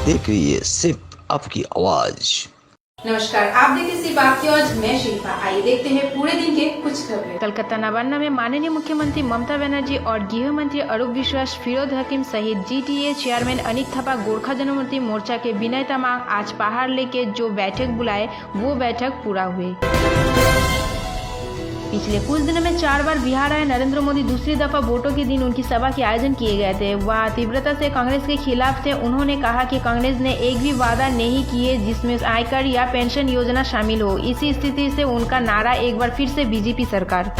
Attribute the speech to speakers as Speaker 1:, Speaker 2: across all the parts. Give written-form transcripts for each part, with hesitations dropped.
Speaker 1: देख रही है सिर्फ आपकी आवाज।
Speaker 2: नमस्कार, आप देखिए सिर्फ आपकी आवाज, मैं शिल्पा। आइए देखते हैं पूरे दिन के कुछ खबरें।
Speaker 3: कलकत्ता नवान्ना में माननीय मुख्यमंत्री ममता बनर्जी और गृह मंत्री अरूप विश्वास, फिरोज हकीम सहित जीटीए चेयरमैन अनिक थापा, गोरखा जनमुक्ति मोर्चा के विनय तमांग आज पहाड़ लेके जो बैठक बुलाए वो बैठक पूरा हुई। पिछले कुछ दिनों में 4 बार बिहार आए नरेंद्र मोदी दूसरी दफा वोटों के दिन उनकी सभा के आयोजन किए गए थे। वह तीव्रता से कांग्रेस के खिलाफ थे। उन्होंने कहा कि कांग्रेस ने एक भी वादा नहीं किए जिसमें आयकर या पेंशन योजना शामिल हो। इसी स्थिति से उनका नारा एक बार फिर से बीजेपी सरकार।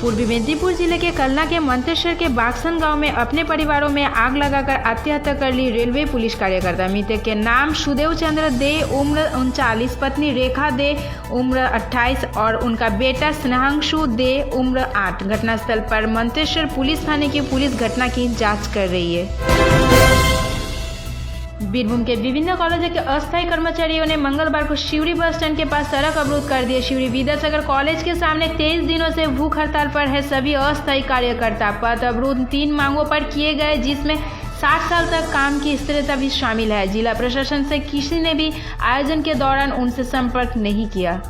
Speaker 3: पूर्वी मेदिनीपुर जिले के कलना के मंतेश्वर के बागसन गांव में अपने परिवारों में आग लगाकर आत्महत्या कर ली रेलवे पुलिस कार्यकर्ता। मृतक के नाम सुदेव चंद्र दे उम्र 39, पत्नी रेखा दे उम्र 28 और उनका बेटा स्नेहांशु दे उम्र 8। घटनास्थल पर मंतेश्वर पुलिस थाने की पुलिस घटना की जांच कर रही है। बीरभूम के विभिन्न कॉलेजों के अस्थायी कर्मचारियों ने मंगलवार को शिवरी बस स्टैंड के पास सड़क अवरोध कर दिए। शिवरी विद्यासागर कॉलेज के सामने 23 दिनों से भूख हड़ताल पर है सभी अस्थायी कार्यकर्ता। पथ अवरोध 3 मांगों पर किए गए जिसमें 60 साल तक काम की स्थिरता भी शामिल है। जिला प्रशासन से किसी ने भी आयोजन के दौरान उनसे संपर्क नहीं किया।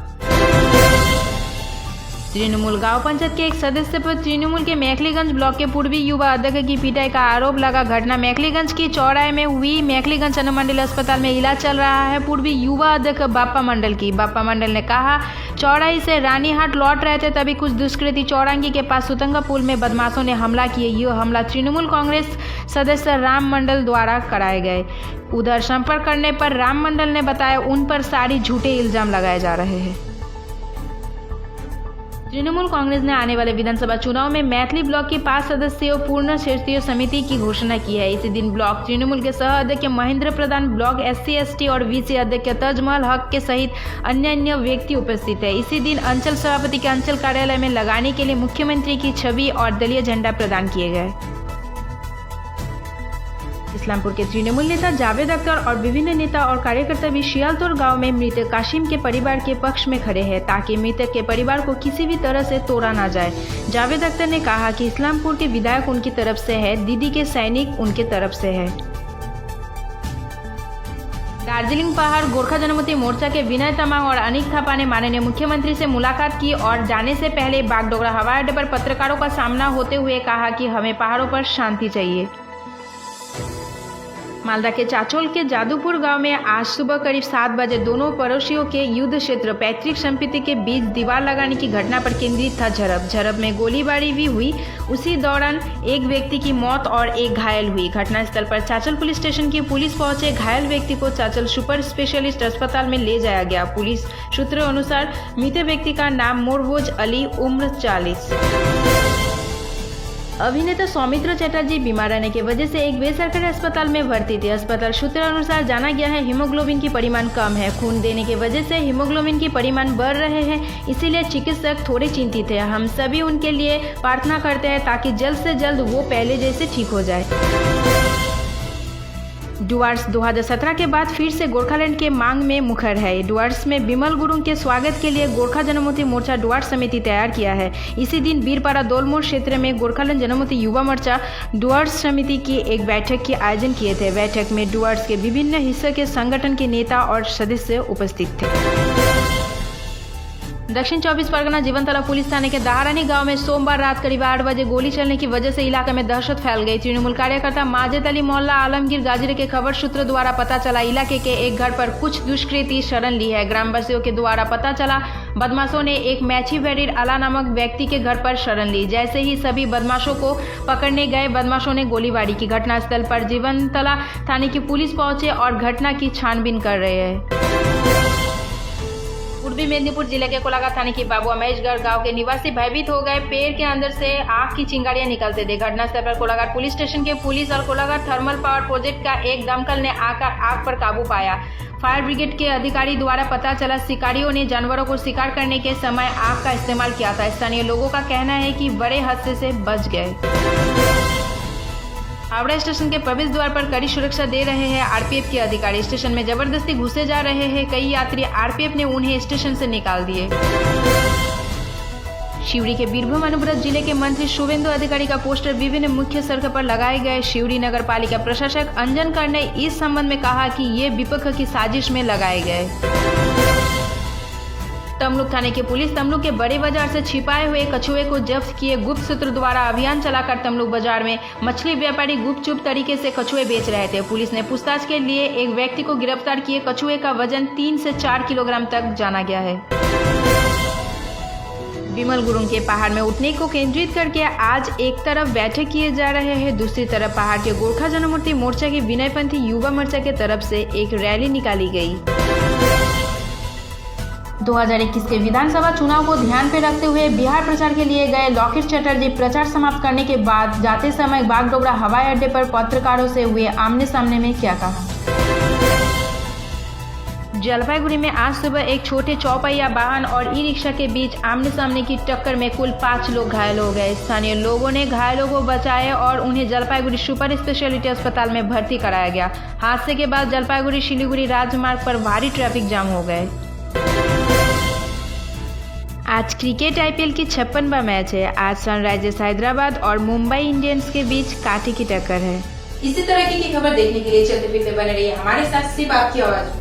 Speaker 3: तृणमूल गांव पंचायत के एक सदस्य पर तृणमूल के मैखलीगंज ब्लॉक के पूर्वी युवा अध्यक्ष की पिटाई का आरोप लगा। घटना मैखलीगंज की चौराहे में हुई। मैखलीगंज अनुमंडल अस्पताल में इलाज चल रहा है पूर्वी युवा अध्यक्ष बाप्पा मंडल की। बाप्पा मंडल ने कहा, चौराही से रानीहाट लौट रहे थे तभी कुछ दुष्कृती चौरांगी के पास सुतंगा पुल में बदमाशों ने हमला किए। यह हमला तृणमूल कांग्रेस सदस्य राम मंडल द्वारा कराए गए। उधर संपर्क करने पर राम मंडल ने बताया उन पर सारी झूठे इल्जाम लगाए जा रहे हैं। तृणमूल कांग्रेस ने आने वाले विधानसभा चुनाव में मैथिली ब्लॉक की 5 सदस्यों पूर्ण क्षेत्रीय समिति की घोषणा की है। इसी दिन ब्लॉक तृणमूल के सह अध्यक्ष महेंद्र प्रधान, ब्लॉक SC/ST और VC अध्यक्ष तजमहल हक के सहित अन्य व्यक्ति उपस्थित है। इसी दिन अंचल सभापति के अंचल कार्यालय में लगाने के लिए मुख्यमंत्री की छवि और दलीय झंडा प्रदान किए गए। इस्लामपुर के तृणमूल नेता जावेद अख्तर और विभिन्न नेता और कार्यकर्ता भी शियालतोर गांव में मृतक काशिम के परिवार के पक्ष में खड़े हैं ताकि मृतक के परिवार को किसी भी तरह से तोड़ा ना जाए। जावेद अख्तर ने कहा कि इस्लामपुर के विधायक उनकी तरफ से है, दीदी के सैनिक उनके तरफ से है। दार्जिलिंग पहाड़ गोरखा जनमुक्ति मोर्चा के विनय तमांग और अनिक थापा ने माननीय मुख्यमंत्री से मुलाकात की और जाने से पहले बागडोगरा हवाई अड्डे पर पत्रकारों का सामना होते हुए कहा कि हमें पहाड़ों पर शांति चाहिए। मालदा के चाचोल के जादूपुर गांव में आज सुबह करीब 7 बजे दोनों पड़ोसियों के युद्ध क्षेत्र पैतृक संपत्ति के बीच दीवार लगाने की घटना पर केंद्रित था झड़प में गोलीबारी भी हुई। उसी दौरान एक व्यक्ति की मौत और एक घायल हुई। घटनास्थल पर चाचल पुलिस स्टेशन की पुलिस पहुंचे। घायल व्यक्ति को चाचल सुपर स्पेशलिस्ट अस्पताल में ले जाया गया। पुलिस सूत्रों अनुसार मृत व्यक्ति का नाम मोरवोज अली उम्र 40। अभिनेता सौमित्र चटर्जी बीमार रहने की वजह से एक बेसरकारी अस्पताल में भर्ती थे। अस्पताल सूत्र अनुसार जाना गया है हीमोग्लोबिन की परिमाण कम है। खून देने की वजह से हीमोग्लोबिन की परिमाण बढ़ रहे हैं, इसीलिए चिकित्सक थोड़े चिंतित हैं। हम सभी उनके लिए प्रार्थना करते हैं ताकि जल्द से जल्द वो पहले जैसे ठीक हो जाए। डुअर्स 2017 के बाद फिर से गोरखालैंड के मांग में मुखर है। डुअर्स में बिमल गुरुंग के स्वागत के लिए गोरखा जनमुक्ति मोर्चा डुअर्स समिति तैयार किया है। इसी दिन बीरपाड़ा दोलमोड़ क्षेत्र में गोरखालैंड जनमुक्ति युवा मोर्चा डुअर्स समिति की एक बैठक के आयोजन किए थे। बैठक में डुअर्स के विभिन्न हिस्सों के संगठन के नेता और सदस्य उपस्थित थे। दक्षिण 24 परगना जीवनतला पुलिस थाने के दहारानी गांव में सोमवार रात करीब 8 बजे गोली चलने की वजह से इलाके में दहशत फैल गई। तृणमूल कार्यकर्ता माजिद अली मोहल्ला आलमगीर गाजरे के खबर सूत्रों द्वारा पता चला इलाके के एक घर पर कुछ दुष्कृती शरण ली है। ग्रामवासियों के द्वारा पता चला बदमाशों ने एक मैची वेरिड अला नामक व्यक्ति के घर पर शरण ली। जैसे ही सभी बदमाशों को पकड़ने गए बदमाशों ने गोलीबारी की। घटनास्थल पर जीवनतला थाने की पुलिस पहुंचे और घटना की छानबीन कर रहे हैं। पूर्वी मेदिनीपुर जिले के कोलाघाट थाने की बाबुआ महेशगढ़ गांव के निवासी भयभीत हो गए। पेड़ के अंदर से आग की चिंगारियां निकलते थे। घटनास्थल पर कोलाघाट पुलिस स्टेशन के पुलिस और कोलाघाट थर्मल पावर प्रोजेक्ट का एक दमकल ने आकर आग पर काबू पाया। फायर ब्रिगेड के अधिकारी द्वारा पता चला शिकारियों ने जानवरों को शिकार करने के समय आग का इस्तेमाल किया था। स्थानीय लोगों का कहना है कि बड़े हादसे से बच गए। हावड़ा स्टेशन के प्रवेश द्वार पर कड़ी सुरक्षा दे रहे हैं आरपीएफ के अधिकारी। स्टेशन में जबरदस्ती घुसे जा रहे हैं कई यात्री। आरपीएफ ने उन्हें स्टेशन से निकाल दिए। शिवड़ी के बीरभूम अनुव्रत जिले के मंत्री शुभेंदु अधिकारी का पोस्टर विभिन्न मुख्य सड़कों पर लगाए गए। शिवड़ी नगर पालिका प्रशासक अंजन कर ने इस संबंध में कहा कि ये विपक्ष की साजिश में लगाए गए। तमलुक थाने की पुलिस तमलुक के बड़े बाजार से छिपाए हुए कछुए को जब्त किए। गुप्त सूत्र द्वारा अभियान चलाकर तमलुक बाजार में मछली व्यापारी गुपचुप तरीके से कछुए बेच रहे थे। पुलिस ने पूछताछ के लिए एक व्यक्ति को गिरफ्तार किए। कछुए का वजन 3 से 4 किलोग्राम तक जाना गया है। बिमल गुरुंग के पहाड़ में उठने को केंद्रित करके आज एक तरफ बैठक किए जा रहे हैं, दूसरी तरफ पहाड़ के गोरखा जनमुक्ति मोर्चा की विनयपंथी युवा मोर्चा के तरफ से एक रैली निकाली गई। 2021 के विधानसभा चुनाव को ध्यान में रखते हुए बिहार प्रचार के लिए गए लॉकेट चटर्जी प्रचार समाप्त करने के बाद जाते समय बागडोगरा हवाई अड्डे पर पत्रकारों से हुए आमने सामने में क्या कहा। जलपाईगुड़ी में आज सुबह एक छोटे चौपहिया वाहन और ई रिक्शा के बीच आमने सामने की टक्कर में कुल 5 लोग घायल हो गए। स्थानीय लोगों ने घायलों को बचाया और उन्हें जलपाईगुड़ी सुपर स्पेशलिटी अस्पताल में भर्ती कराया गया। हादसे के बाद जलपाईगुड़ी सिलीगुड़ी राजमार्ग पर भारी ट्रैफिक जाम हो गए। आज क्रिकेट आईपीएल की 56वां मैच है। आज सनराइजर्स हैदराबाद और मुंबई इंडियंस के बीच कांटे की टक्कर है।
Speaker 2: इसी तरह की खबर देखने के लिए चलते फिरते बने रहिए हमारे साथ। सिर्फ आपकी आवाज।